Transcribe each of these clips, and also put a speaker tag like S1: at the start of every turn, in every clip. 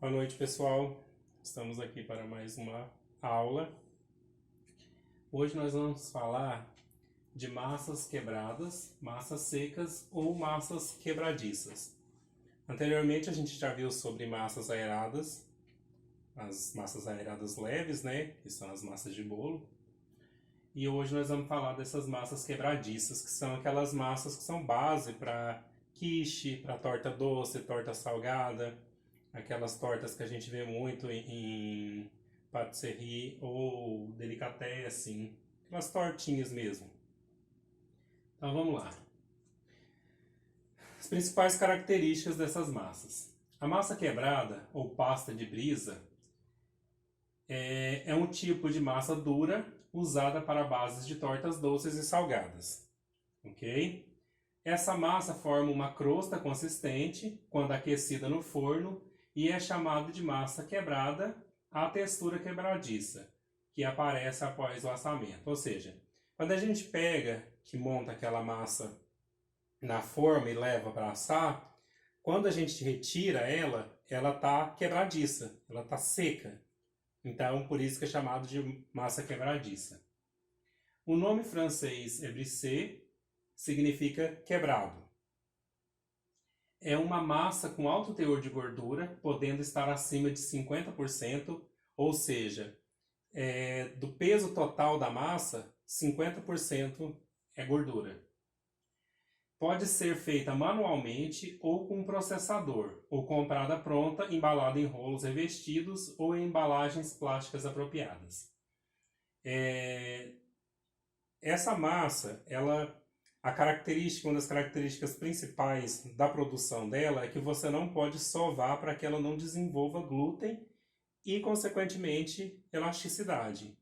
S1: Boa noite, pessoal. Estamos aqui para mais uma aula. Hoje nós vamos falar de massas quebradas, massas secas ou massas quebradiças. Anteriormente a gente já viu sobre massas aeradas, as massas aeradas leves, né, que são as massas de bolo. E hoje nós vamos falar dessas massas quebradiças, que são aquelas massas que são base para quiche, para torta doce, torta salgada, aquelas tortas que a gente vê muito em patisserie ou delicatessen, aquelas tortinhas mesmo. Então vamos lá. As principais características dessas massas. A massa quebrada ou pasta de brisa é um tipo de massa dura usada para bases de tortas doces e salgadas. Ok? Essa massa forma uma crosta consistente quando aquecida no forno e é chamada de massa quebrada a textura quebradiça, que aparece após o assamento. Ou seja, quando a gente pega, que monta aquela massa na forma e leva para assar, quando a gente retira ela está quebradiça, ela está seca. Então, por isso que é chamado de massa quebradiça. O nome francês é brisé, significa quebrado. É uma massa com alto teor de gordura, podendo estar acima de 50%, ou seja, do peso total da massa, 50% é gordura. Pode ser feita manualmente ou com um processador, ou comprada pronta, embalada em rolos revestidos ou em embalagens plásticas apropriadas. Essa massa, uma das características principais da produção dela é que você não pode sovar para que ela não desenvolva glúten e, consequentemente, elasticidade.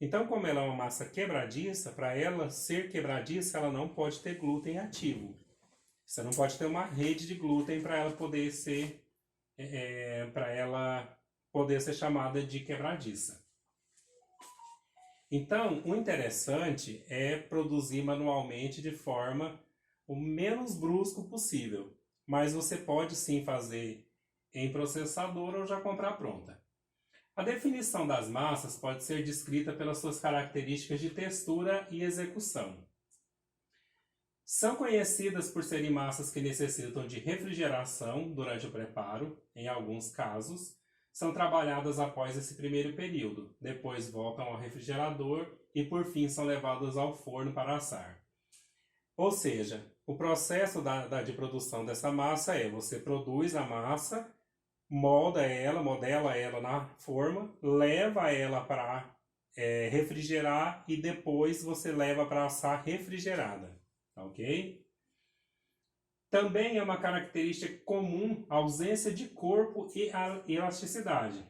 S1: Então, como ela é uma massa quebradiça, para ela ser quebradiça, ela não pode ter glúten ativo. Você não pode ter uma rede de glúten para ela poder ser, chamada de quebradiça. Então, o interessante é produzir manualmente de forma o menos brusco possível. Mas você pode sim fazer em processador ou já comprar pronta. A definição das massas pode ser descrita pelas suas características de textura e execução. São conhecidas por serem massas que necessitam de refrigeração durante o preparo, em alguns casos. São trabalhadas após esse primeiro período, depois voltam ao refrigerador e por fim são levadas ao forno para assar. Ou seja, o processo de produção dessa massa é: você produz a massa, modela ela na forma, leva ela para refrigerar e depois você leva para assar refrigerada, ok? Também é uma característica comum a ausência de corpo e a elasticidade.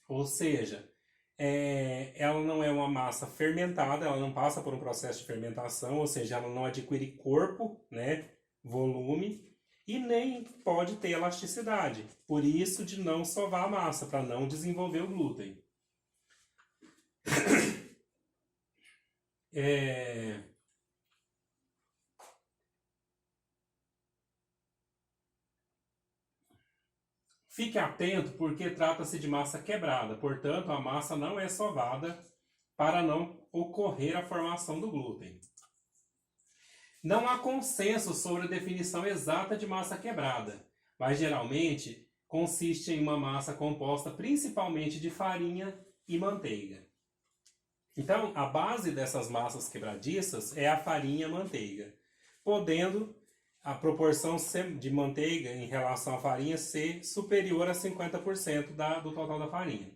S1: Ou seja, ela não é uma massa fermentada, ela não passa por um processo de fermentação, ou seja, ela não adquire corpo, né, volume, e nem pode ter elasticidade. Por isso de não sovar a massa, para não desenvolver o glúten. Fique atento porque trata-se de massa quebrada, portanto a massa não é sovada para não ocorrer a formação do glúten. Não há consenso sobre a definição exata de massa quebrada, mas geralmente consiste em uma massa composta principalmente de farinha e manteiga. Então, a base dessas massas quebradiças é a farinha e a manteiga, podendo a proporção de manteiga em relação à farinha ser superior a 50% do total da farinha.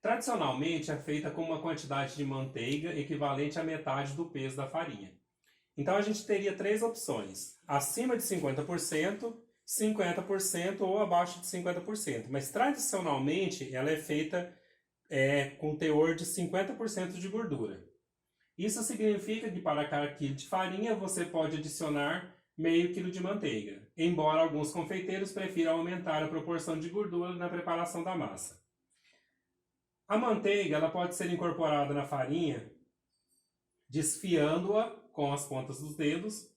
S1: Tradicionalmente é feita com uma quantidade de manteiga equivalente à metade do peso da farinha. Então a gente teria três opções: acima de 50%, 50% ou abaixo de 50%. Mas tradicionalmente ela é feita com teor de 50% de gordura. Isso significa que para cada quilo de farinha você pode adicionar meio quilo de manteiga, embora alguns confeiteiros prefiram aumentar a proporção de gordura na preparação da massa. A manteiga ela pode ser incorporada na farinha desfiando-a com as pontas dos dedos.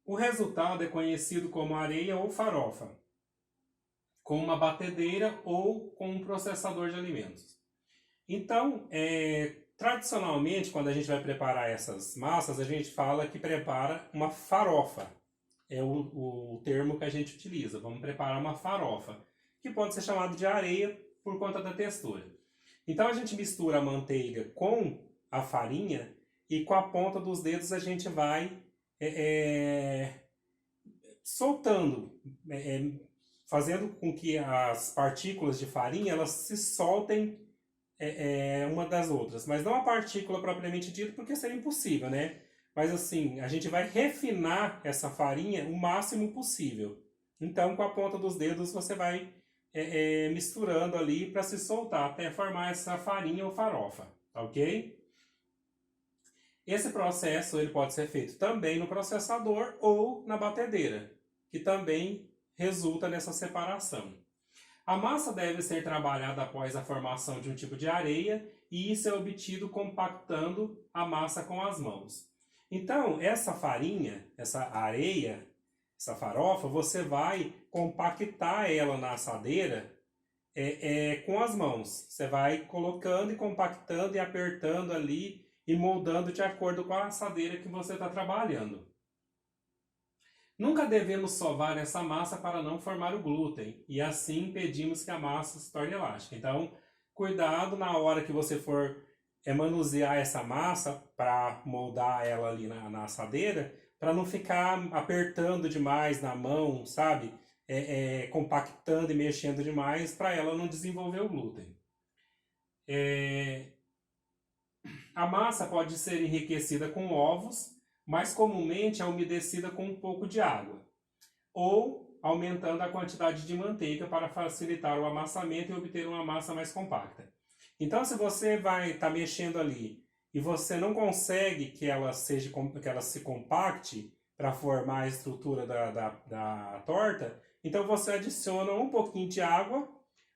S1: O resultado é conhecido como areia ou farofa. com uma batedeira ou com um processador de alimentos. Então, tradicionalmente, quando a gente vai preparar essas massas, a gente fala que prepara uma farofa. É o termo que a gente utiliza. Vamos preparar uma farofa, que pode ser chamado de areia por conta da textura. Então a gente mistura a manteiga com a farinha e com a ponta dos dedos a gente vai soltando, fazendo com que as partículas de farinha elas se soltem uma das outras. Mas não a partícula propriamente dita, porque seria impossível, né? Mas assim, a gente vai refinar essa farinha o máximo possível. Então, com a ponta dos dedos, você vai misturando ali para se soltar, até formar essa farinha ou farofa, tá ok? Esse processo ele pode ser feito também no processador ou na batedeira, que também resulta nessa separação. A massa deve ser trabalhada após a formação de um tipo de areia e isso é obtido compactando a massa com as mãos. Então, essa farinha, essa areia, essa farofa, você vai compactar ela na assadeira com as mãos. Você vai colocando e compactando e apertando ali e moldando de acordo com a assadeira que você está trabalhando. Nunca devemos sovar essa massa para não formar o glúten e assim impedimos que a massa se torne elástica. Então, cuidado na hora que você for manusear essa massa para moldar ela ali na assadeira, para não ficar apertando demais na mão, sabe? Compactando e mexendo demais para ela não desenvolver o glúten. A massa pode ser enriquecida com ovos, mas comumente é umedecida com um pouco de água, ou aumentando a quantidade de manteiga para facilitar o amassamento e obter uma massa mais compacta. Então, se você vai estar mexendo ali e você não consegue que ela se compacte para formar a estrutura da torta, então você adiciona um pouquinho de água,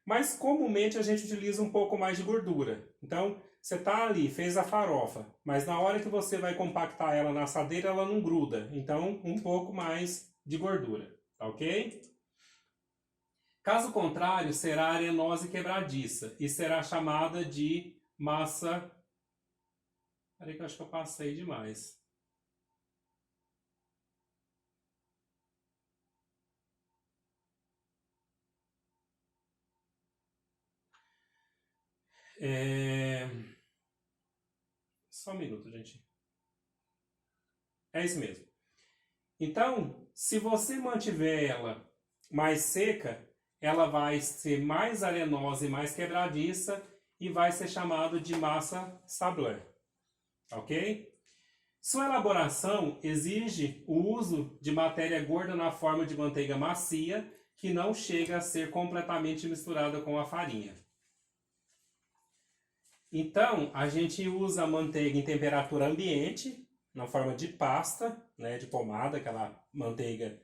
S1: mas comumente a gente utiliza um pouco mais de gordura. Então, você está ali, fez a farofa, mas na hora que você vai compactar ela na assadeira, ela não gruda. Então, um pouco mais de gordura, tá ok? Caso contrário, será arenosa e quebradiça e será chamada de massa... Peraí que eu acho que eu passei demais. Só um minuto, gente. É isso mesmo. Então, se você mantiver ela mais seca, ela vai ser mais arenosa e mais quebradiça e vai ser chamado de massa sablé, ok? Sua elaboração exige o uso de matéria gorda na forma de manteiga macia que não chega a ser completamente misturada com a farinha. Então, a gente usa a manteiga em temperatura ambiente, na forma de pasta, né, de pomada, aquela manteiga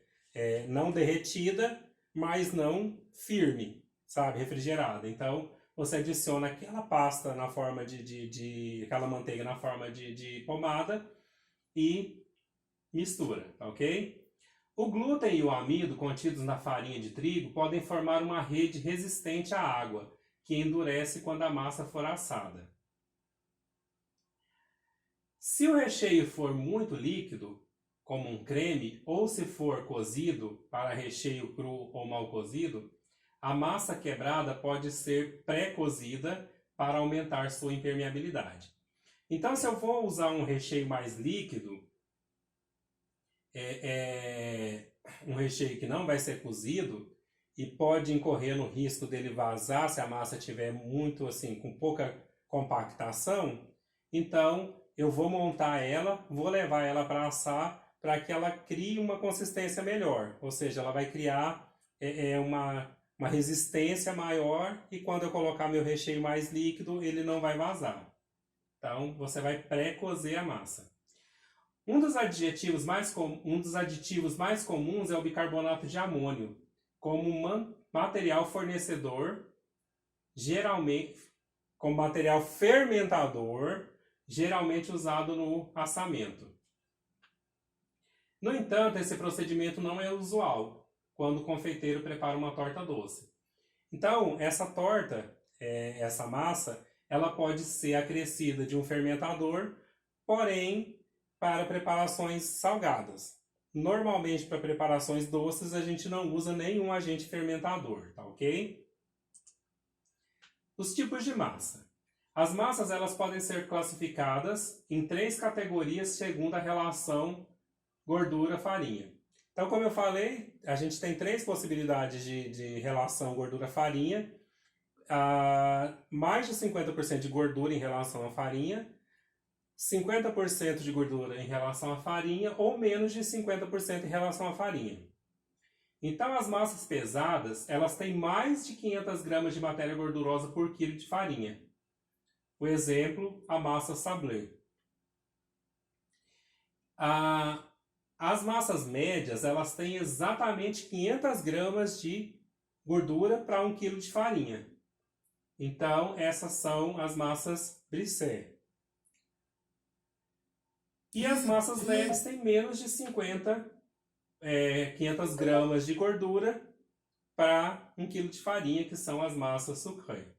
S1: não derretida, mas não firme, sabe, refrigerada. Então, você adiciona aquela pasta na forma aquela manteiga na forma de pomada e mistura, ok? O glúten e o amido contidos na farinha de trigo podem formar uma rede resistente à água, que endurece quando a massa for assada. Se o recheio for muito líquido, como um creme, ou se for cozido para recheio cru ou mal cozido, a massa quebrada pode ser pré-cozida para aumentar sua impermeabilidade. Então, se eu for usar um recheio mais líquido, um recheio que não vai ser cozido e pode incorrer no risco dele vazar se a massa estiver muito assim, com pouca compactação, então eu vou montar ela, vou levar ela para assar para que ela crie uma consistência melhor, ou seja, ela vai criar uma resistência maior e quando eu colocar meu recheio mais líquido, ele não vai vazar. Então, você vai pré-cozer a massa. Um dos aditivos mais comuns é o bicarbonato de amônio, como material fornecedor, geralmente como material fermentador, geralmente usado no assamento. No entanto, esse procedimento não é usual quando o confeiteiro prepara uma torta doce. Então, essa torta, essa massa, ela pode ser acrescida de um fermentador, porém, para preparações salgadas. Normalmente, para preparações doces, a gente não usa nenhum agente fermentador, tá ok? Os tipos de massa. As massas elas podem ser classificadas em 3 categorias segundo a relação gordura-farinha. Então, como eu falei, a gente tem 3 possibilidades de relação gordura-farinha. Mais de 50% de gordura em relação à farinha, 50% de gordura em relação à farinha ou menos de 50% em relação à farinha. Então, as massas pesadas, elas têm mais de 500 gramas de matéria gordurosa por quilo de farinha. O exemplo, a massa sablé. As massas médias, elas têm exatamente 500 gramas de gordura para 1 quilo de farinha. Então, essas são as massas brisket. E as massas leves têm menos de 500 gramas de gordura para 1 quilo de farinha, que são as massas sucré.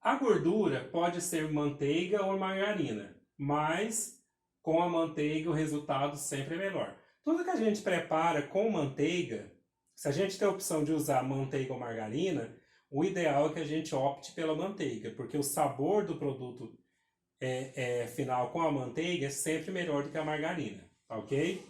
S1: A gordura pode ser manteiga ou margarina, mas com a manteiga o resultado sempre é melhor. Tudo que a gente prepara com manteiga, se a gente tem a opção de usar manteiga ou margarina, o ideal é que a gente opte pela manteiga, porque o sabor do produto final com a manteiga é sempre melhor do que a margarina, ok?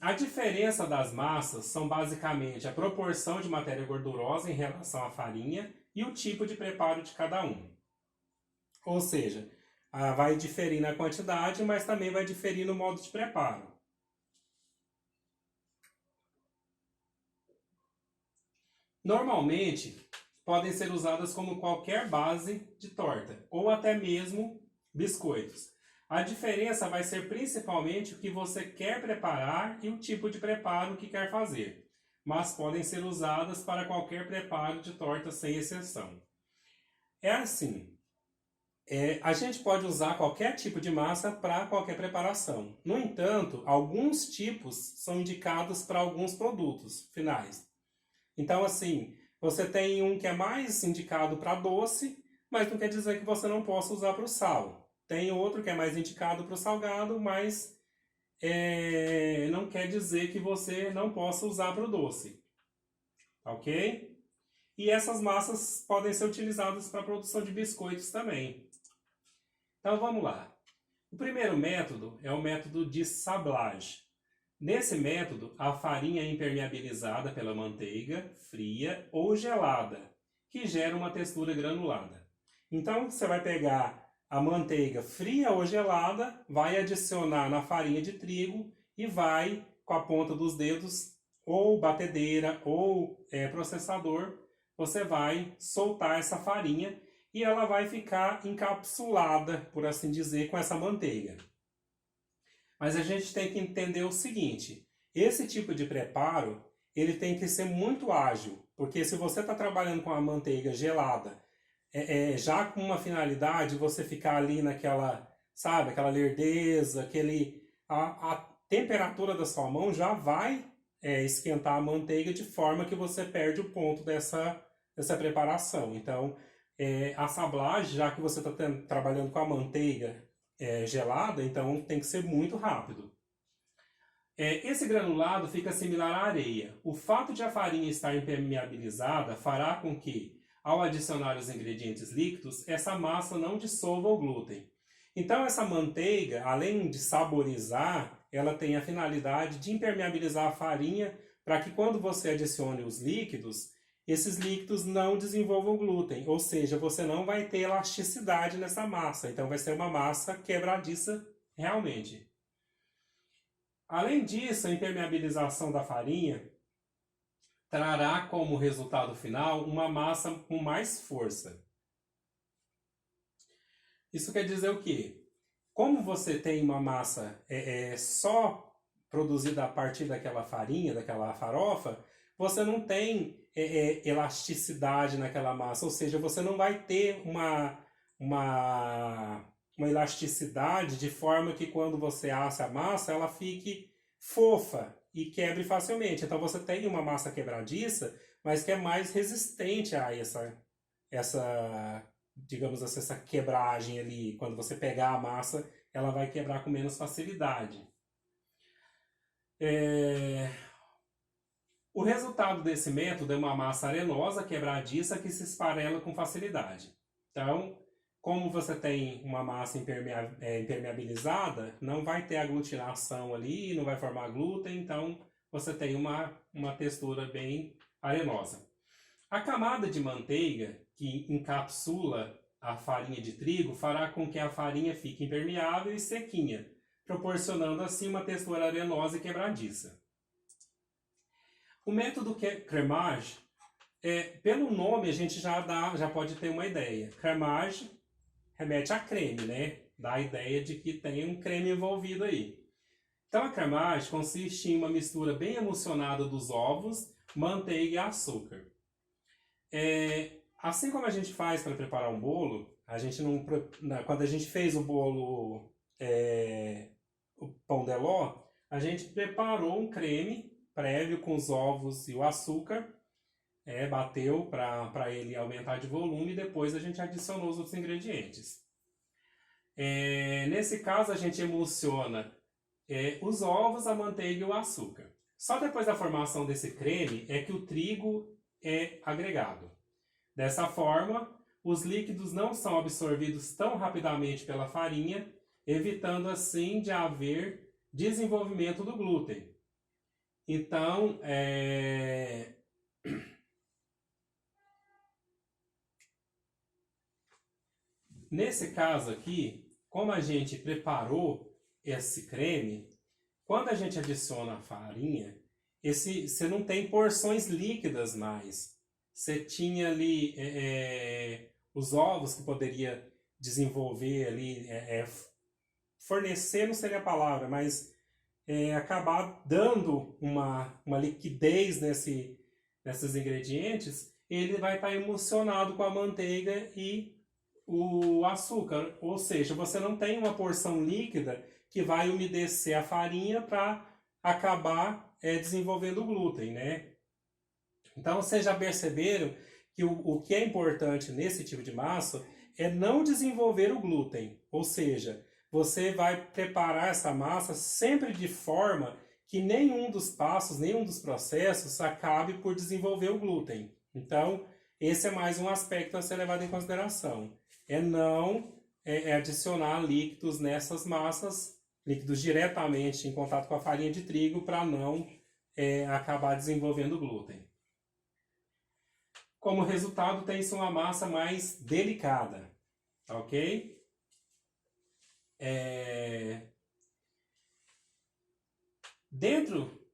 S1: A diferença das massas são basicamente a proporção de matéria gordurosa em relação à farinha e o tipo de preparo de cada um. Ou seja, vai diferir na quantidade, mas também vai diferir no modo de preparo. Normalmente, podem ser usadas como qualquer base de torta, ou até mesmo biscoitos. A diferença vai ser principalmente o que você quer preparar e o tipo de preparo que quer fazer, mas podem ser usadas para qualquer preparo de torta sem exceção. É assim, a gente pode usar qualquer tipo de massa para qualquer preparação. No entanto, alguns tipos são indicados para alguns produtos finais. Então, assim, você tem um que é mais indicado para doce, mas não quer dizer que você não possa usar para o sal. Tem outro que é mais indicado para o salgado, mas não quer dizer que você não possa usar para o doce. Ok? E essas massas podem ser utilizadas para a produção de biscoitos também. Então vamos lá. O primeiro método é o método de sablage. Nesse método, a farinha é impermeabilizada pela manteiga fria ou gelada, que gera uma textura granulada. Então, você vai pegar a manteiga fria ou gelada, vai adicionar na farinha de trigo e vai, com a ponta dos dedos, ou batedeira ou processador, você vai soltar essa farinha e ela vai ficar encapsulada, por assim dizer, com essa manteiga. Mas a gente tem que entender o seguinte, esse tipo de preparo, ele tem que ser muito ágil, porque se você está trabalhando com a manteiga gelada, já com uma finalidade, você ficar ali naquela, sabe, aquela lerdeza, a temperatura da sua mão já vai esquentar a manteiga de forma que você perde o ponto dessa preparação. Então, a sablagem, já que você está trabalhando com a manteiga gelada, então tem que ser muito rápido. Esse granulado fica similar à areia. O fato de a farinha estar impermeabilizada fará com que, ao adicionar os ingredientes líquidos, essa massa não dissolva o glúten. Então essa manteiga, além de saborizar, ela tem a finalidade de impermeabilizar a farinha para que quando você adicione os líquidos, esses líquidos não desenvolvam glúten, ou seja, você não vai ter elasticidade nessa massa, então vai ser uma massa quebradiça realmente. Além disso, a impermeabilização da farinha trará como resultado final uma massa com mais força. Isso quer dizer o quê? Como você tem uma massa só produzida a partir daquela farinha, daquela farofa, você não tem elasticidade naquela massa, ou seja, você não vai ter uma elasticidade de forma que quando você assa a massa, ela fique fofa e quebre facilmente. Então você tem uma massa quebradiça, mas que é mais resistente a digamos assim, essa quebragem ali. Quando você pegar a massa, ela vai quebrar com menos facilidade. O resultado desse método é uma massa arenosa, quebradiça, que se esfarela com facilidade. Então, como você tem uma massa impermeabilizada, não vai ter aglutinação ali, não vai formar glúten, então você tem uma textura bem arenosa. A camada de manteiga que encapsula a farinha de trigo fará com que a farinha fique impermeável e sequinha, proporcionando assim uma textura arenosa e quebradiça. O método cremage, pelo nome a gente já pode ter uma ideia. Cremage remete a creme, né? Dá a ideia de que tem um creme envolvido aí. Então a cremage consiste em uma mistura bem emulsionada dos ovos, manteiga e açúcar. Assim como a gente faz para preparar um bolo, quando a gente fez o bolo, o pão de ló, a gente preparou um creme prévio com os ovos e o açúcar, bateu para ele aumentar de volume e depois a gente adicionou os outros ingredientes. Nesse caso a gente emulsiona os ovos, a manteiga e o açúcar. Só depois da formação desse creme é que o trigo é agregado. Dessa forma, os líquidos não são absorvidos tão rapidamente pela farinha, evitando assim de haver desenvolvimento do glúten. Então, nesse caso aqui, como a gente preparou esse creme, quando a gente adiciona a farinha, você não tem porções líquidas mais. Você tinha ali os ovos que poderia desenvolver ali, fornecer não seria a palavra, mas acabar dando uma liquidez nesses ingredientes, ele vai estar emulsionado com a manteiga e o açúcar. Ou seja, você não tem uma porção líquida que vai umedecer a farinha para acabar desenvolvendo o glúten, né? Então, vocês já perceberam que o que é importante nesse tipo de massa é não desenvolver o glúten. Ou seja, você vai preparar essa massa sempre de forma que nenhum dos passos, nenhum dos processos acabe por desenvolver o glúten. Então, esse é mais um aspecto a ser levado em consideração. Não adicionar líquidos nessas massas, líquidos diretamente em contato com a farinha de trigo para não acabar desenvolvendo glúten. Como resultado, tem-se uma massa mais delicada, ok?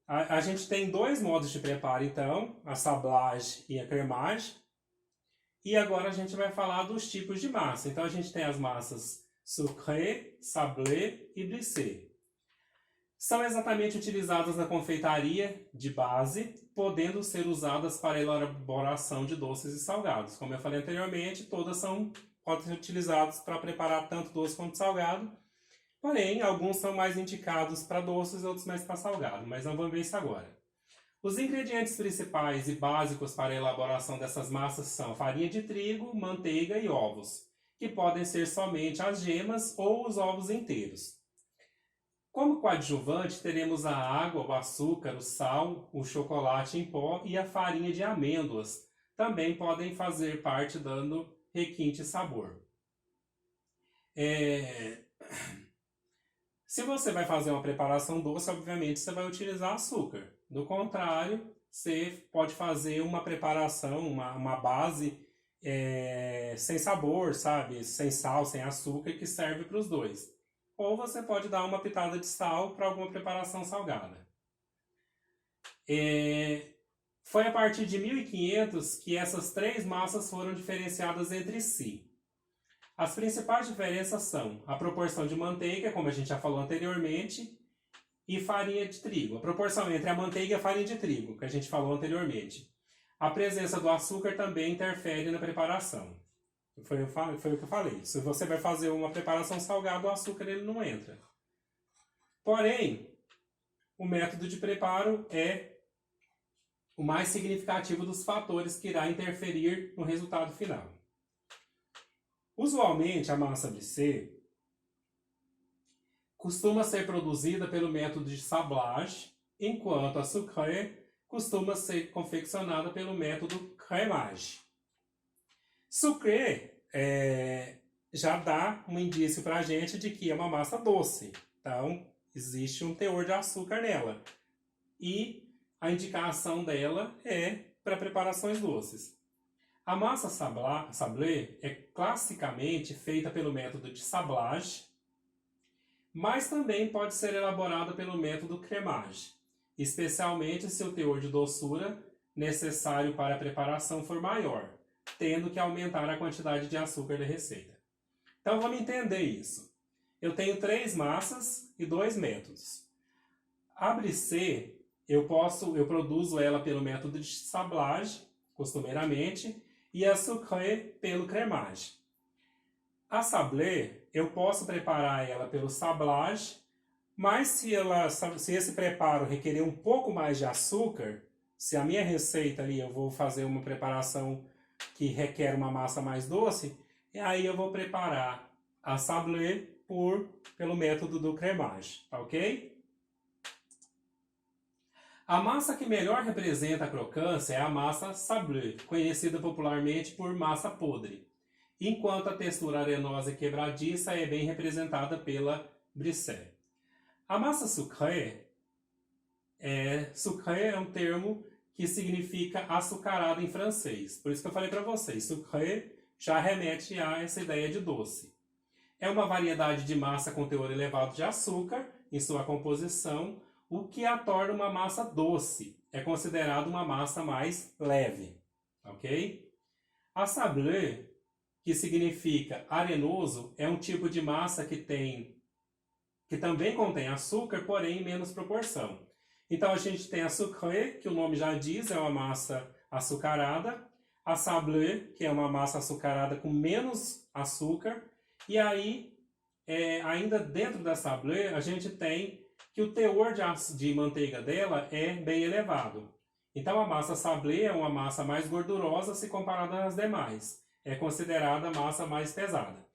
S1: A gente tem dois modos de preparo, então, a sablage e a cremage. E agora a gente vai falar dos tipos de massa. Então, a gente tem as massas sucré, sablé e glacé. São exatamente utilizadas na confeitaria de base, podendo ser usadas para a elaboração de doces e salgados. Como eu falei anteriormente, todas podem ser utilizadas para preparar tanto doce quanto salgado. Porém, alguns são mais indicados para doces e outros mais para salgado, mas não vamos ver isso agora. Os ingredientes principais e básicos para a elaboração dessas massas são farinha de trigo, manteiga e ovos, que podem ser somente as gemas ou os ovos inteiros. Como coadjuvante, teremos a água, o açúcar, o sal, o chocolate em pó e a farinha de amêndoas. Também podem fazer parte dando requinte e sabor. Se você vai fazer uma preparação doce, obviamente você vai utilizar açúcar. Do contrário, você pode fazer uma preparação, uma base sem sabor, sabe? Sem sal, sem açúcar, que serve para os dois. Ou você pode dar uma pitada de sal para alguma preparação salgada. Foi a partir de 1500 que essas três massas foram diferenciadas entre si. As principais diferenças são a proporção de manteiga, como a gente já falou anteriormente, e farinha de trigo. A proporção entre a manteiga e a farinha de trigo, que a gente falou anteriormente. A presença do açúcar também interfere na preparação. Foi o que eu falei. Se você vai fazer uma preparação salgada, o açúcar ele não entra. Porém, o método de preparo é o mais significativo dos fatores que irá interferir no resultado final. Usualmente, a massa brisée costuma ser produzida pelo método de sablage, enquanto a sucrée costuma ser confeccionada pelo método crémage. Sucrée já dá um indício para a gente de que é uma massa doce. Então, existe um teor de açúcar nela. E a indicação dela é para preparações doces. A massa sablé é classicamente feita pelo método de sablage, mas também pode ser elaborada pelo método crémage, especialmente se o teor de doçura necessário para a preparação for maior, tendo que aumentar a quantidade de açúcar da receita. Então vamos entender isso. Eu tenho 3 massas e 2 métodos. A brisée, eu produzo ela pelo método de sablage, costumeiramente, e a sucrée pelo crémage. A sablé, eu posso preparar ela pelo sablage, mas se esse preparo requerer um pouco mais de açúcar, se a minha receita ali eu vou fazer uma preparação que requer uma massa mais doce, e aí eu vou preparar a sablé pelo método do crémage, tá ok? A massa que melhor representa a crocância é a massa sablé, conhecida popularmente por massa podre, enquanto a textura arenosa e quebradiça é bem representada pela brisée. A massa sucrée é um termo que significa açucarado em francês. Por isso que eu falei para vocês, sucré já remete a essa ideia de doce. É uma variedade de massa com teor elevado de açúcar em sua composição, o que a torna uma massa doce. É considerado uma massa mais leve, ok? A sablé, que significa arenoso, é um tipo de massa que também contém açúcar, porém em menos proporção. Então a gente tem a sucrée, que o nome já diz, é uma massa açucarada, a sablé, que é uma massa açucarada com menos açúcar, e aí, ainda dentro da sablé, a gente tem que o teor de manteiga dela é bem elevado. Então a massa sablé é uma massa mais gordurosa se comparada às demais. É considerada a massa mais pesada.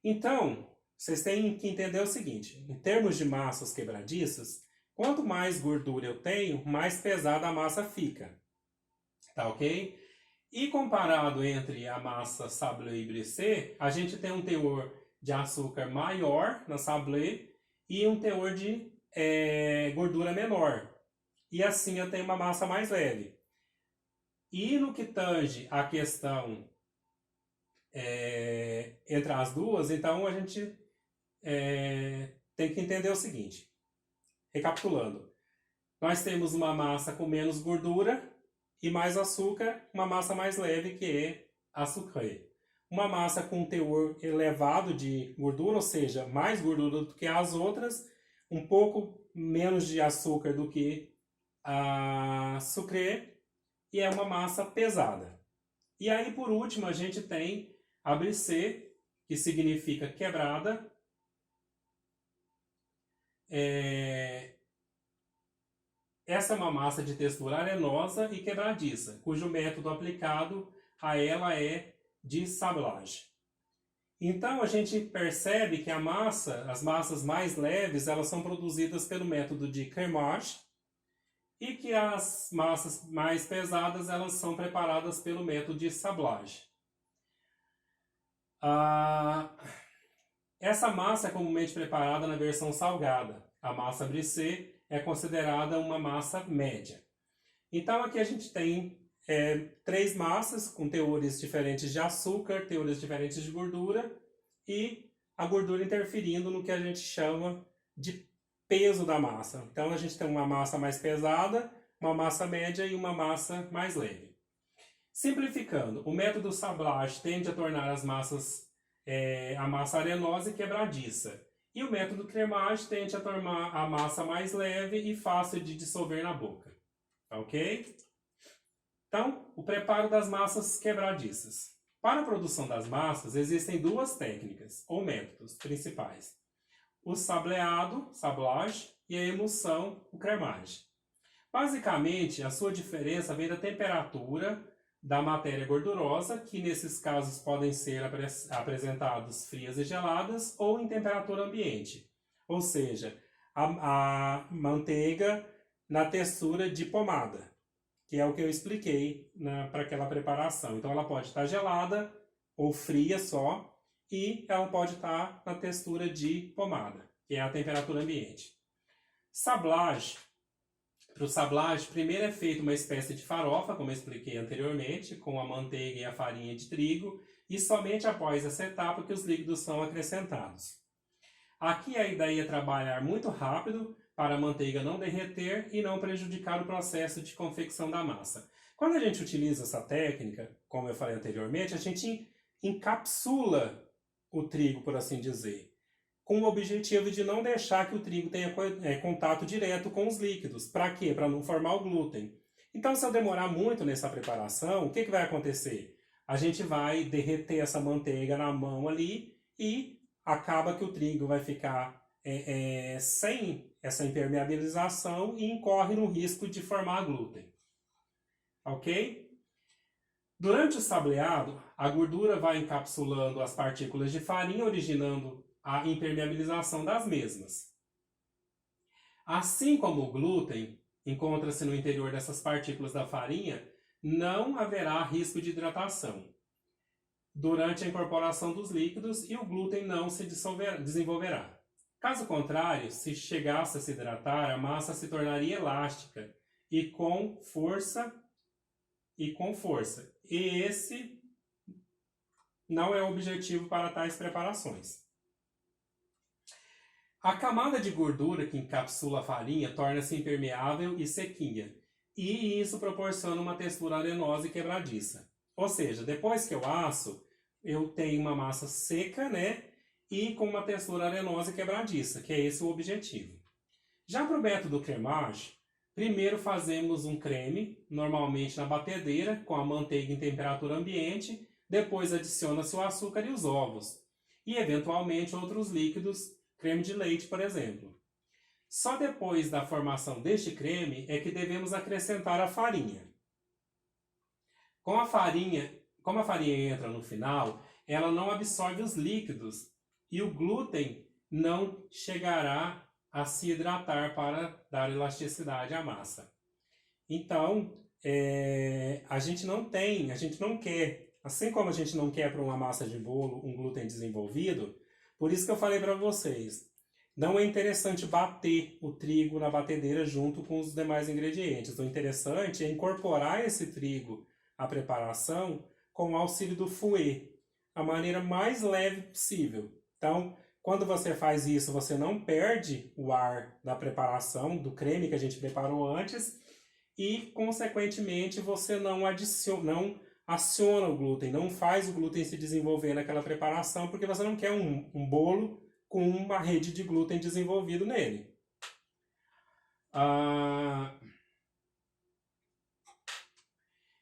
S1: Então, vocês têm que entender o seguinte, em termos de massas quebradiças, quanto mais gordura eu tenho, mais pesada a massa fica. Tá ok? E comparado entre a massa sablé e brisée, a gente tem um teor de açúcar maior na sablé e um teor de gordura menor. E assim eu tenho uma massa mais leve. E no que tange a questão entre as duas, então a gente tem que entender o seguinte. Recapitulando, nós temos uma massa com menos gordura e mais açúcar, uma massa mais leve que é a sucrée. Uma massa com teor elevado de gordura, ou seja, mais gordura do que as outras, um pouco menos de açúcar do que a sucrée, e é uma massa pesada. E aí, por último, a gente tem a brisée, que significa quebrada. Essa é uma massa de textura arenosa e quebradiça, cujo método aplicado a ela é de sablage. Então a gente percebe que as massas mais leves, elas são produzidas pelo método de crémage e que as massas mais pesadas, elas são preparadas pelo método de sablage. Essa massa é comumente preparada na versão salgada. A massa brisée é considerada uma massa média. Então aqui a gente tem 3 massas com teores diferentes de açúcar, teores diferentes de gordura e a gordura interferindo no que a gente chama de peso da massa. Então a gente tem uma massa mais pesada, uma massa média e uma massa mais leve. Simplificando, o método sablage tende a tornar as massas a massa arenosa e quebradiça. E o método crémage tende a tornar a massa mais leve e fácil de dissolver na boca. Ok? Então, o preparo das massas quebradiças. Para a produção das massas, existem 2 técnicas, ou métodos, principais. O sableado, sablage, e a emulsão, o cremage. Basicamente, a sua diferença vem da temperatura da matéria gordurosa, que nesses casos podem ser apresentados frias e geladas ou em temperatura ambiente. Ou seja, a manteiga na textura de pomada, que é o que eu expliquei para aquela preparação. Então ela pode estar gelada ou fria só, e ela pode estar na textura de pomada, que é a temperatura ambiente. Sablage. Para o sablage, primeiro é feita uma espécie de farofa, como eu expliquei anteriormente, com a manteiga e a farinha de trigo, e somente após essa etapa que os líquidos são acrescentados. Aqui a ideia é trabalhar muito rápido para a manteiga não derreter e não prejudicar o processo de confecção da massa. Quando a gente utiliza essa técnica, como eu falei anteriormente, a gente encapsula o trigo, por assim dizer, com o objetivo de não deixar que o trigo tenha contato direto com os líquidos. Para quê? Para não formar o glúten. Então, se eu demorar muito nessa preparação, o que vai acontecer? A gente vai derreter essa manteiga na mão ali e acaba que o trigo vai ficar sem essa impermeabilização e incorre no risco de formar glúten. Ok? Durante o sableado, a gordura vai encapsulando as partículas de farinha, originando a impermeabilização das mesmas. Assim como o glúten encontra-se no interior dessas partículas da farinha, não haverá risco de hidratação durante a incorporação dos líquidos e o glúten não se desenvolverá. Caso contrário, se chegasse a se hidratar, a massa se tornaria elástica e com força. E esse não é o objetivo para tais preparações. A camada de gordura que encapsula a farinha torna-se impermeável e sequinha, e isso proporciona uma textura arenosa e quebradiça. Ou seja, depois que eu asso, eu tenho uma massa seca, né? E com uma textura arenosa e quebradiça, que é esse o objetivo. Já para o método cremage, primeiro fazemos um creme, normalmente na batedeira, com a manteiga em temperatura ambiente, depois adiciona-se o açúcar e os ovos, e eventualmente outros líquidos, creme de leite, por exemplo. Só depois da formação deste creme é que devemos acrescentar a farinha. Como a farinha entra no final, ela não absorve os líquidos e o glúten não chegará a se hidratar para dar elasticidade à massa. Então, a gente não quer, assim como a gente não quer para uma massa de bolo um glúten desenvolvido, por isso que eu falei para vocês, não é interessante bater o trigo na batedeira junto com os demais ingredientes. O interessante é incorporar esse trigo à preparação com o auxílio do fouet, a maneira mais leve possível. Então, quando você faz isso, você não perde o ar da preparação, do creme que a gente preparou antes, e, consequentemente, você não aciona o glúten, não faz o glúten se desenvolver naquela preparação, porque você não quer um bolo com uma rede de glúten desenvolvido nele.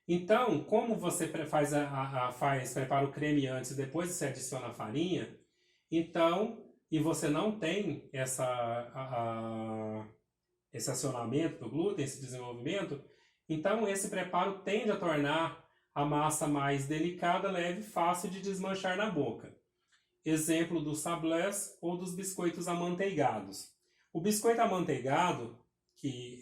S1: Então, como você prepara o creme antes e depois você adiciona a farinha, então, e você não tem esse acionamento do glúten, esse desenvolvimento, então esse preparo tende a tornar a massa mais delicada, leve e fácil de desmanchar na boca. Exemplo dos sablés ou dos biscoitos amanteigados. O biscoito amanteigado, que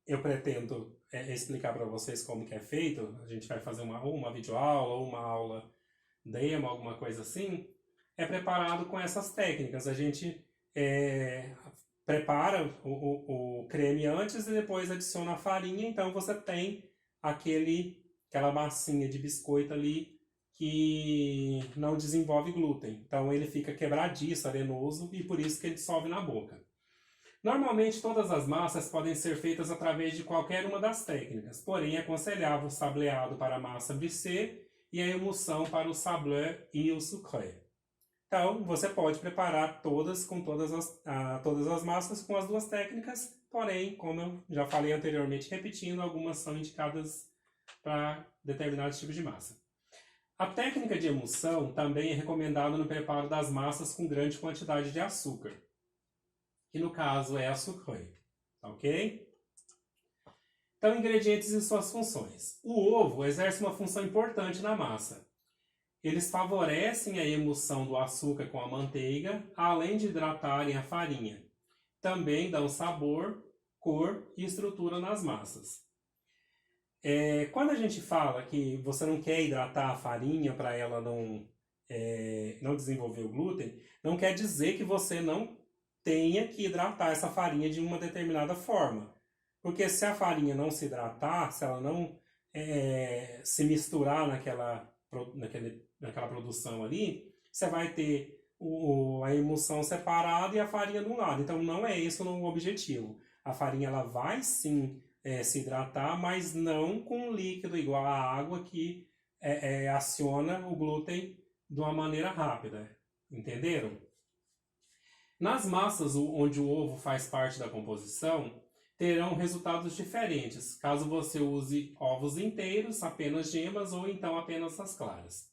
S1: eu pretendo explicar para vocês como que é feito, a gente vai fazer uma videoaula ou uma aula demo, alguma coisa assim, é preparado com essas técnicas. A gente prepara o creme antes e depois adiciona a farinha, então você tem aquela massinha de biscoito ali que não desenvolve glúten. Então ele fica quebradiço, arenoso e por isso que ele dissolve na boca. Normalmente todas as massas podem ser feitas através de qualquer uma das técnicas, porém é aconselhável o sableado para a massa brissé e a emulsão para o sablé e o sucré. Então você pode preparar todas as massas com as duas técnicas, porém, como eu já falei anteriormente, repetindo, algumas são indicadas para determinados tipos de massa. A técnica de emulsão também é recomendada no preparo das massas com grande quantidade de açúcar, que no caso é a sucrose, ok? Então, ingredientes e suas funções. O ovo exerce uma função importante na massa. Eles favorecem a emulsão do açúcar com a manteiga, além de hidratarem a farinha. Também dão sabor, cor e estrutura nas massas. Quando a gente fala que você não quer hidratar a farinha para ela não desenvolver o glúten, não quer dizer que você não tenha que hidratar essa farinha de uma determinada forma. Porque se a farinha não se hidratar, se ela não se misturar naquela produção ali, você vai ter a emulsão separada e a farinha de um lado. Então não é esse o objetivo. A farinha ela vai sim se hidratar, mas não com um líquido igual à água que aciona o glúten de uma maneira rápida. Entenderam? Nas massas onde o ovo faz parte da composição, terão resultados diferentes, caso você use ovos inteiros, apenas gemas ou então apenas as claras.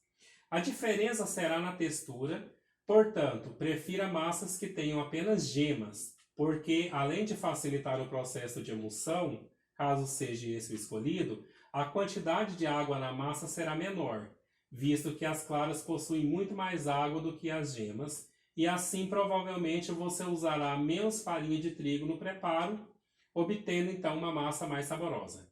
S1: A diferença será na textura, portanto, prefira massas que tenham apenas gemas, porque além de facilitar o processo de emulsão, caso seja esse o escolhido, a quantidade de água na massa será menor, visto que as claras possuem muito mais água do que as gemas, e assim provavelmente você usará menos farinha de trigo no preparo, obtendo então uma massa mais saborosa.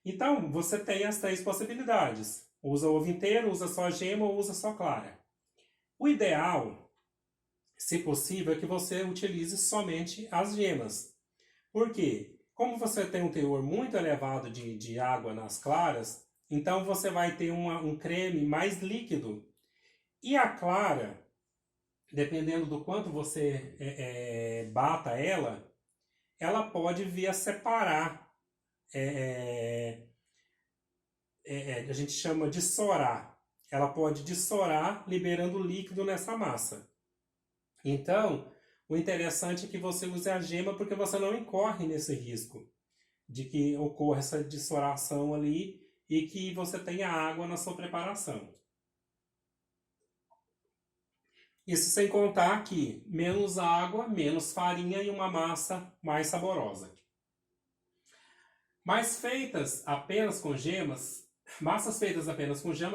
S1: Então, você tem as 3 possibilidades. Usa o ovo inteiro, usa só gema ou usa só clara. O ideal, se possível, é que você utilize somente as gemas. Por quê? Como você tem um teor muito elevado de água nas claras, então você vai ter um creme mais líquido. E a clara, dependendo do quanto você bata ela pode vir a separar, a gente chama de sorar. Ela pode dissorar, liberando líquido nessa massa. Então, o interessante é que você use a gema porque você não incorre nesse risco de que ocorra essa dissoração ali e que você tenha água na sua preparação. Isso sem contar que menos água, menos farinha e uma massa mais saborosa. Massas feitas apenas com gemas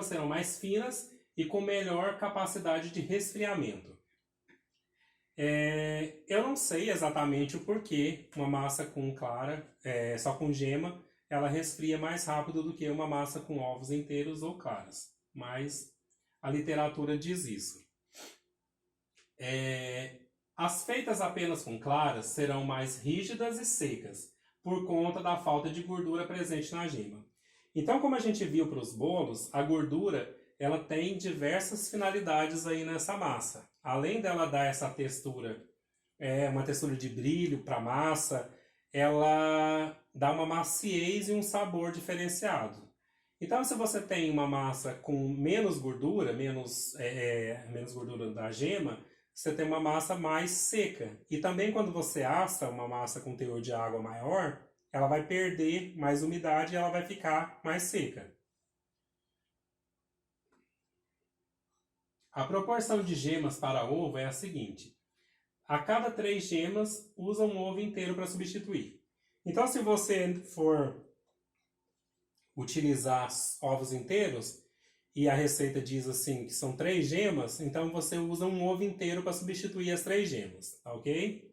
S1: serão mais finas e com melhor capacidade de resfriamento. Eu não sei exatamente o porquê uma massa com clara, só com gema, ela resfria mais rápido do que uma massa com ovos inteiros ou claras. Mas a literatura diz isso. As feitas apenas com claras serão mais rígidas e secas, por conta da falta de gordura presente na gema. Então, como a gente viu para os bolos, a gordura ela tem diversas finalidades aí nessa massa. Além dela dar essa textura, uma textura de brilho para a massa, ela dá uma maciez e um sabor diferenciado. Então, se você tem uma massa com menos gordura, menos gordura da gema, você tem uma massa mais seca. E também quando você assa uma massa com teor de água maior, ela vai perder mais umidade e ela vai ficar mais seca. A proporção de gemas para ovo é a seguinte. A cada 3 gemas, usa um ovo inteiro para substituir. Então, se você for utilizar ovos inteiros, e a receita diz assim que são 3 gemas, então você usa um ovo inteiro para substituir as 3 gemas, ok?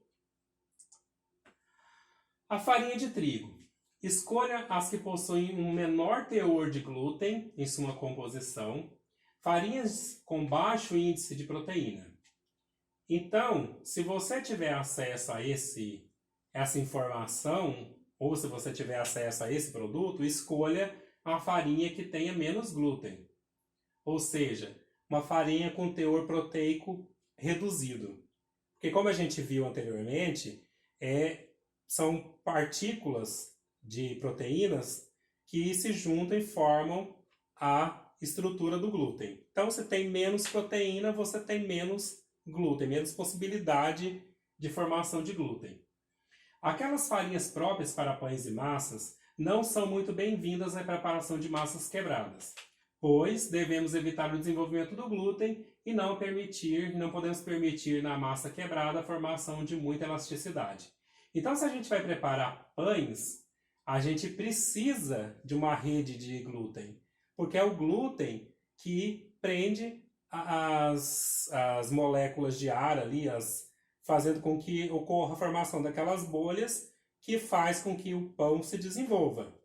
S1: A farinha de trigo. Escolha as que possuem um menor teor de glúten em sua composição, farinhas com baixo índice de proteína. Então, se você tiver acesso a essa informação, ou se você tiver acesso a esse produto, escolha a farinha que tenha menos glúten. Ou seja, uma farinha com teor proteico reduzido. Porque como a gente viu anteriormente, são partículas de proteínas que se juntam e formam a estrutura do glúten. Então, se tem menos proteína, você tem menos glúten, menos possibilidade de formação de glúten. Aquelas farinhas próprias para pães e massas não são muito bem-vindas na preparação de massas quebradas, pois devemos evitar o desenvolvimento do glúten e não podemos permitir na massa quebrada a formação de muita elasticidade. Então, se a gente vai preparar pães, a gente precisa de uma rede de glúten, porque é o glúten que prende as moléculas de ar ali, fazendo com que ocorra a formação daquelas bolhas que faz com que o pão se desenvolva.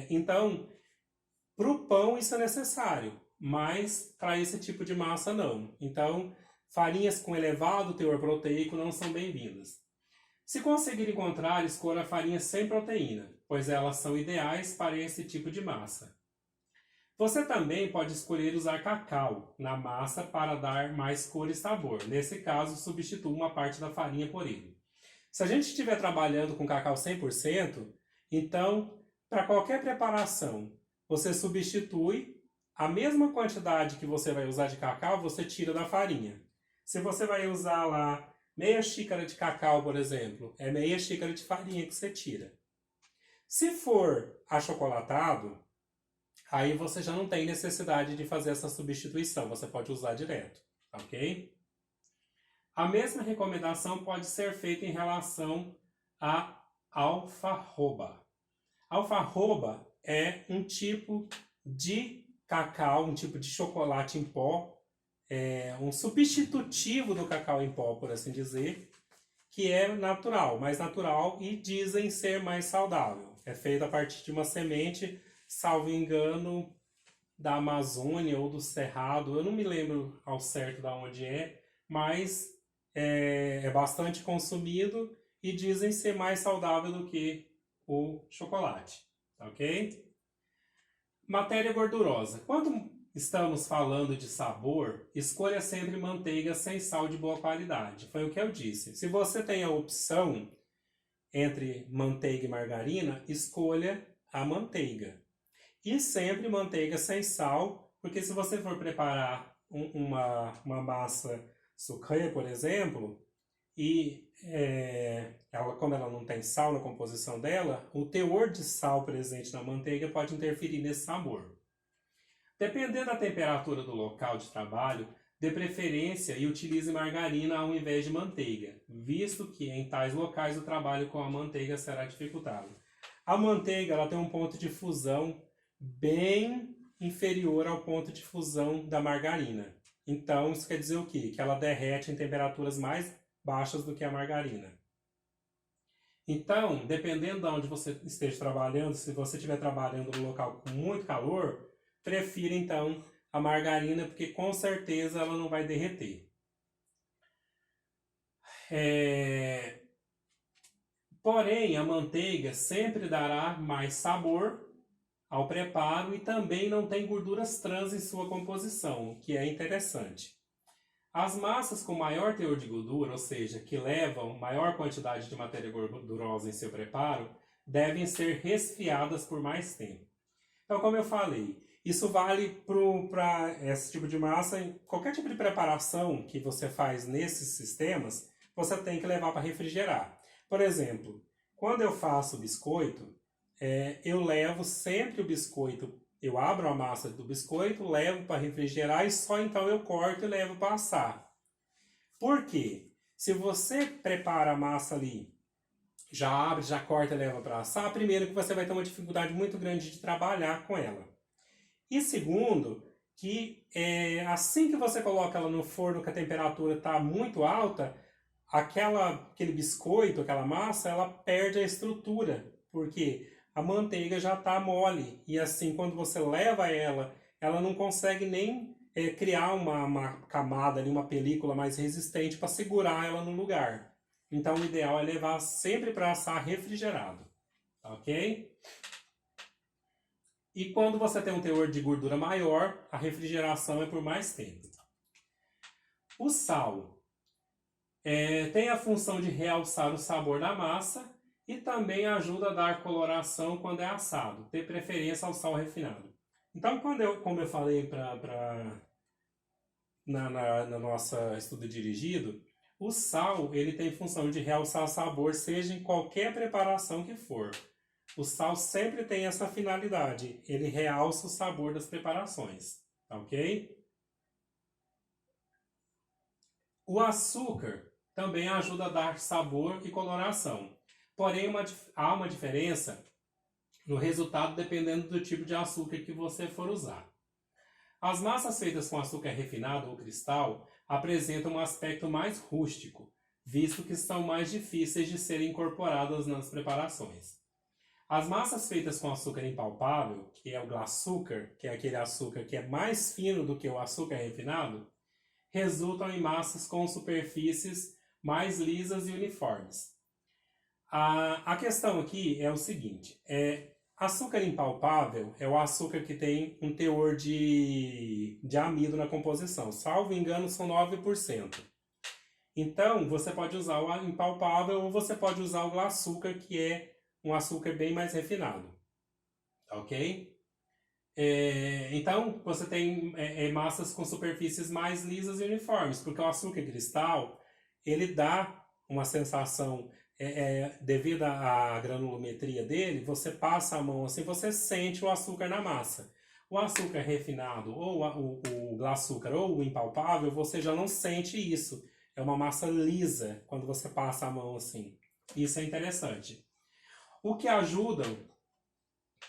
S1: Então, para o pão isso é necessário, mas para esse tipo de massa não. Então, farinhas com elevado teor proteico não são bem-vindas. Se conseguir encontrar, escolha farinhas sem proteína, pois elas são ideais para esse tipo de massa. Você também pode escolher usar cacau na massa para dar mais cor e sabor. Nesse caso, substitua uma parte da farinha por ele. Se a gente estiver trabalhando com cacau 100%, então, para qualquer preparação, você substitui a mesma quantidade que você vai usar de cacau, você tira da farinha. Se você vai usar lá meia xícara de cacau, por exemplo, é meia xícara de farinha que você tira. Se for achocolatado, aí você já não tem necessidade de fazer essa substituição, você pode usar direto, ok? A mesma recomendação pode ser feita em relação à alfarroba. Alfarroba é um tipo de cacau, um tipo de chocolate em pó, um substitutivo do cacau em pó, por assim dizer, que é natural, mais natural e dizem ser mais saudável. É feito a partir de uma semente, salvo engano, da Amazônia ou do Cerrado, eu não me lembro ao certo de onde mas é bastante consumido e dizem ser mais saudável do que o chocolate, ok? Matéria gordurosa. Quando estamos falando de sabor, escolha sempre manteiga sem sal de boa qualidade. Foi o que eu disse. Se você tem a opção entre manteiga e margarina, escolha a manteiga. E sempre manteiga sem sal, porque se você for preparar uma massa sucrê, por exemplo, e como ela não tem sal na composição dela, o teor de sal presente na manteiga pode interferir nesse sabor. Dependendo da temperatura do local de trabalho, dê preferência e utilize margarina ao invés de manteiga, visto que em tais locais o trabalho com a manteiga será dificultado. A manteiga ela tem um ponto de fusão bem inferior ao ponto de fusão da margarina. Então, isso quer dizer o quê? Que ela derrete em temperaturas mais baixas do que a margarina. Então, dependendo de onde você esteja trabalhando, se você estiver trabalhando num local com muito calor, prefira então a margarina, porque com certeza ela não vai derreter. Porém, a manteiga sempre dará mais sabor ao preparo e também não tem gorduras trans em sua composição, o que é interessante. As massas com maior teor de gordura, ou seja, que levam maior quantidade de matéria gordurosa em seu preparo, devem ser resfriadas por mais tempo. Então, como eu falei, isso vale para esse tipo de massa, em qualquer tipo de preparação que você faz nesses sistemas, você tem que levar para refrigerar. Por exemplo, quando eu faço biscoito, eu levo sempre o biscoito, eu abro a massa do biscoito, levo para refrigerar e só então eu corto e levo para assar. Por quê? Se você prepara a massa ali, já abre, já corta e leva para assar, primeiro que você vai ter uma dificuldade muito grande de trabalhar com ela. E segundo, que assim que você coloca ela no forno que a temperatura está muito alta, aquele biscoito, aquela massa, ela perde a estrutura, porque a manteiga já está mole, e assim, quando você leva ela não consegue nem criar uma camada, uma película mais resistente para segurar ela no lugar. Então, o ideal é levar sempre para assar refrigerado, ok? E quando você tem um teor de gordura maior, a refrigeração é por mais tempo. O sal tem a função de realçar o sabor da massa, e também ajuda a dar coloração quando é assado, ter preferência ao sal refinado. Então, como eu falei na nossa estudo dirigido, o sal ele tem função de realçar sabor, seja em qualquer preparação que for. O sal sempre tem essa finalidade, ele realça o sabor das preparações, tá ok? O açúcar também ajuda a dar sabor e coloração, porém há uma diferença no resultado dependendo do tipo de açúcar que você for usar. As massas feitas com açúcar refinado ou cristal apresentam um aspecto mais rústico, visto que são mais difíceis de serem incorporadas nas preparações. As massas feitas com açúcar impalpável, que é o glacúcar, que é aquele açúcar que é mais fino do que o açúcar refinado, resultam em massas com superfícies mais lisas e uniformes. A questão aqui é o seguinte, açúcar impalpável é o açúcar que tem um teor de amido na composição. Salvo engano, são 9%. Então, você pode usar o impalpável ou você pode usar o glacúcar, que é um açúcar bem mais refinado. Ok? Então, você tem massas com superfícies mais lisas e uniformes, porque o açúcar cristal, ele dá uma sensação... devido à granulometria dele, você passa a mão assim, você sente o açúcar na massa. O açúcar refinado, ou o glacúcar, ou o impalpável, você já não sente isso. É uma massa lisa quando você passa a mão assim. Isso é interessante. O que ajuda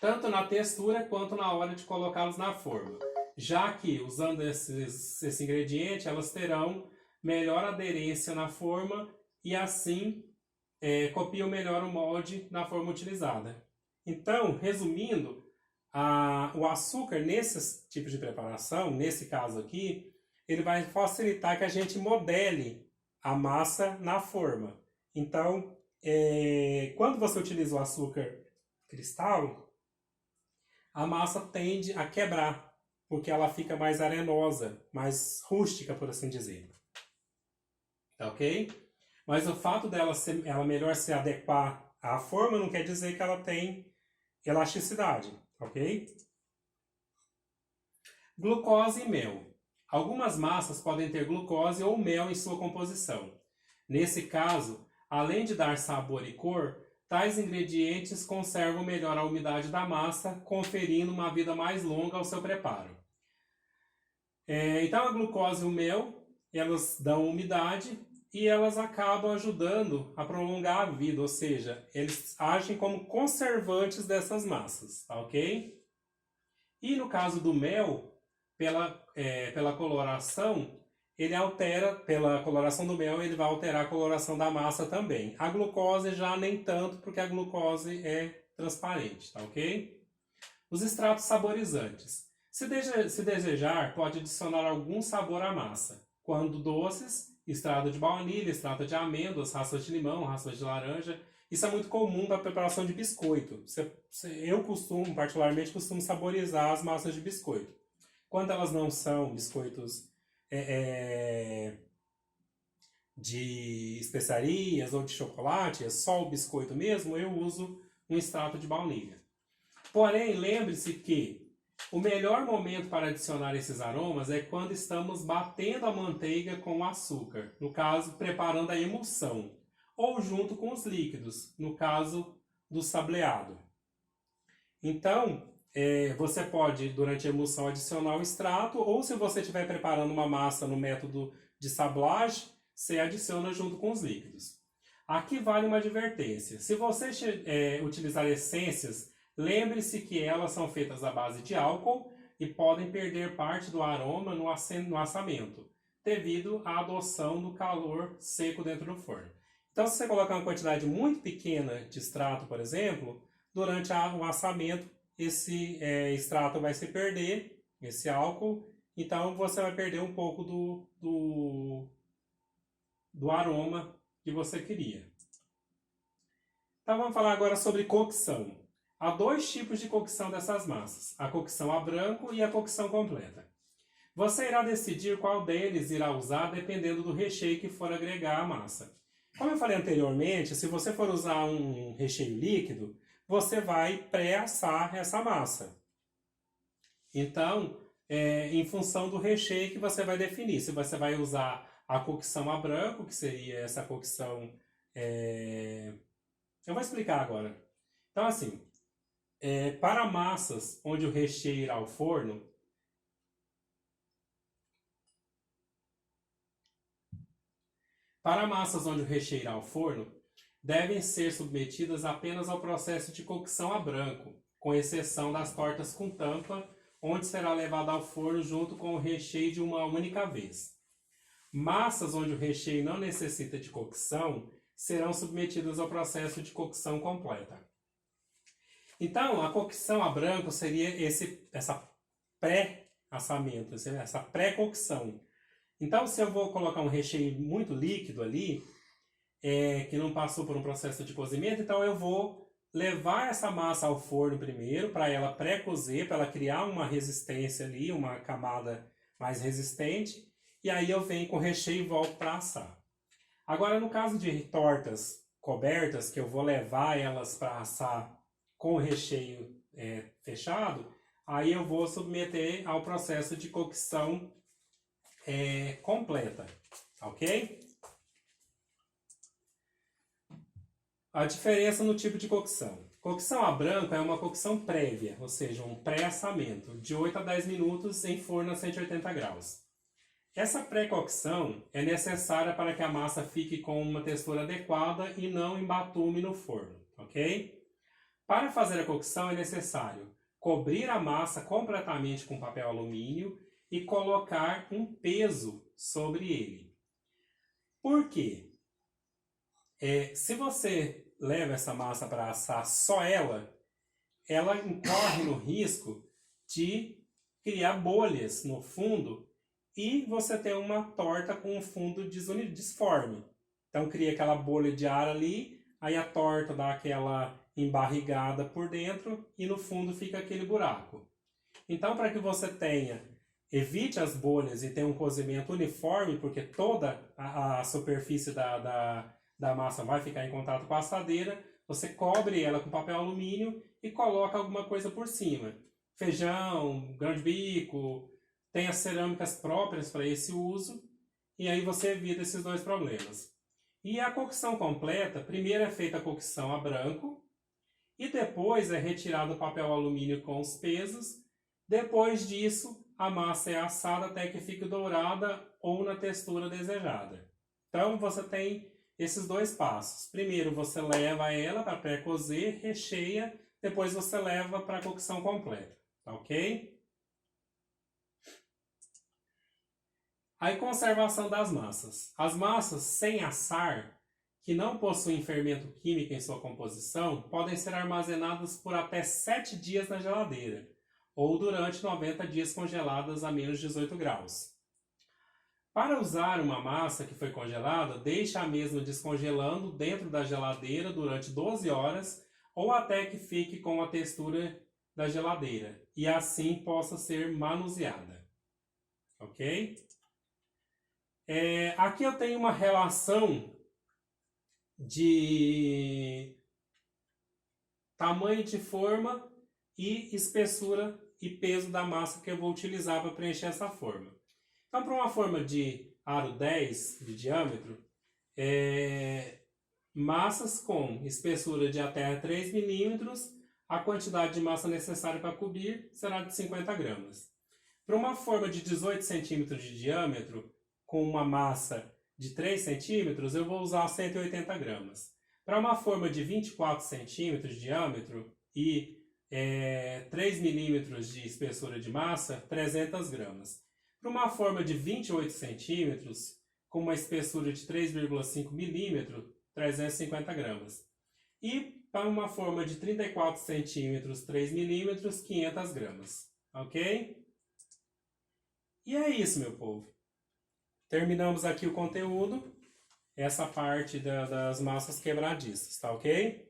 S1: tanto na textura quanto na hora de colocá-los na forma. Já que, usando esse ingrediente, elas terão melhor aderência na forma e assim copiam melhor o molde na forma utilizada. Então, resumindo, o açúcar nesse tipo de preparação, nesse caso aqui, ele vai facilitar que a gente modele a massa na forma. Então, quando você utiliza o açúcar cristal, a massa tende a quebrar, porque ela fica mais arenosa, mais rústica, por assim dizer. Tá ok? Mas o fato ela melhor se adequar à forma não quer dizer que ela tem elasticidade, ok? Glucose e mel. Algumas massas podem ter glucose ou mel em sua composição. Nesse caso, além de dar sabor e cor, tais ingredientes conservam melhor a umidade da massa, conferindo uma vida mais longa ao seu preparo. Então a glucose e o mel, elas dão umidade e elas acabam ajudando a prolongar a vida, ou seja, eles agem como conservantes dessas massas, tá ok? E no caso do mel, pela coloração, ele altera, pela coloração do mel, ele vai alterar a coloração da massa também. A glucose já nem tanto, porque a glucose é transparente, tá ok? Os extratos saborizantes. Se desejar, pode adicionar algum sabor à massa. Quando doces, extrato de baunilha, extrato de amêndoas, raspas de limão, raspas de laranja. Isso é muito comum para a preparação de biscoito. Eu particularmente, costumo saborizar as massas de biscoito. Quando elas não são biscoitos de especiarias ou de chocolate, é só o biscoito mesmo, eu uso um extrato de baunilha. Porém, lembre-se que o melhor momento para adicionar esses aromas é quando estamos batendo a manteiga com o açúcar, no caso, preparando a emulsão, ou junto com os líquidos, no caso do sableado. Então, você pode, durante a emulsão, adicionar o extrato, ou se você estiver preparando uma massa no método de sablage, você adiciona junto com os líquidos. Aqui vale uma advertência. Se você utilizar essências, lembre-se que elas são feitas à base de álcool e podem perder parte do aroma no assamento, devido à adoção do calor seco dentro do forno. Então, se você colocar uma quantidade muito pequena de extrato, por exemplo, durante o assamento, esse extrato vai se perder, esse álcool, então você vai perder um pouco do aroma que você queria. Então vamos falar agora sobre cocção. Há dois tipos de cocção dessas massas, a cocção a branco e a cocção completa. Você irá decidir qual deles irá usar dependendo do recheio que for agregar à massa. Como eu falei anteriormente, se você for usar um recheio líquido, você vai pré-assar essa massa. Então, em função do recheio que você vai definir, se você vai usar a cocção a branco, que seria essa cocção... Eu vou explicar agora. Então, assim, Para massas onde o recheio irá ao forno, devem ser submetidas apenas ao processo de cocção a branco, com exceção das tortas com tampa, onde será levada ao forno junto com o recheio de uma única vez. Massas onde o recheio não necessita de cocção serão submetidas ao processo de cocção completa. Então, a cocção a branco seria essa pré-assamento, essa pré-cocção. Então, se eu vou colocar um recheio muito líquido ali, que não passou por um processo de cozimento, então eu vou levar essa massa ao forno primeiro, para ela pré-cozer, para ela criar uma resistência ali, uma camada mais resistente, e aí eu venho com o recheio e volto para assar. Agora, no caso de tortas cobertas, que eu vou levar elas para assar com o recheio fechado, aí eu vou submeter ao processo de cocção completa, ok? A diferença no tipo de cocção. Cocção a branco é uma cocção prévia, ou seja, um pré-assamento, de 8 a 10 minutos em forno a 180 graus. Essa pré-cocção é necessária para que a massa fique com uma textura adequada e não embatume no forno, ok? Para fazer a cocção é necessário cobrir a massa completamente com papel alumínio e colocar um peso sobre ele. Por quê? Se você leva essa massa para assar só ela incorre no risco de criar bolhas no fundo e você ter uma torta com um fundo disforme. Então cria aquela bolha de ar ali, aí a torta dá aquela embarrigada por dentro e no fundo fica aquele buraco. Então, para que você evite as bolhas e tenha um cozimento uniforme, porque toda a superfície da massa vai ficar em contato com a assadeira, você cobre ela com papel alumínio e coloca alguma coisa por cima. Feijão, grão de bico, tem as cerâmicas próprias para esse uso, e aí você evita esses dois problemas. E a cocção completa, primeiro é feita a cocção a branco, e depois é retirado o papel alumínio com os pesos. Depois disso, a massa é assada até que fique dourada ou na textura desejada. Então, você tem esses dois passos. Primeiro, você leva ela para pré-cozer, recheia, depois você leva para a cocção completa, ok? Aí, conservação das massas. As massas sem assar, que não possuem fermento químico em sua composição, podem ser armazenadas por até 7 dias na geladeira, ou durante 90 dias congeladas a menos 18 graus. Para usar uma massa que foi congelada, deixe a mesma descongelando dentro da geladeira durante 12 horas ou até que fique com a textura da geladeira e assim possa ser manuseada. Ok? Aqui eu tenho uma relação de tamanho de forma e espessura e peso da massa que eu vou utilizar para preencher essa forma. Então, para uma forma de aro 10 de diâmetro, massas com espessura de até 3 milímetros, a quantidade de massa necessária para cobrir será de 50 gramas. Para uma forma de 18 centímetros de diâmetro, com uma massa de 3 centímetros, eu vou usar 180 gramas. Para uma forma de 24 centímetros de diâmetro e 3 milímetros de espessura de massa, 300 gramas. Para uma forma de 28 centímetros, com uma espessura de 3,5 milímetros, 350 gramas. E para uma forma de 34 centímetros, 3 milímetros, 500 gramas. Ok? E é isso, meu povo. Terminamos aqui o conteúdo, essa parte das massas quebradiças, tá ok?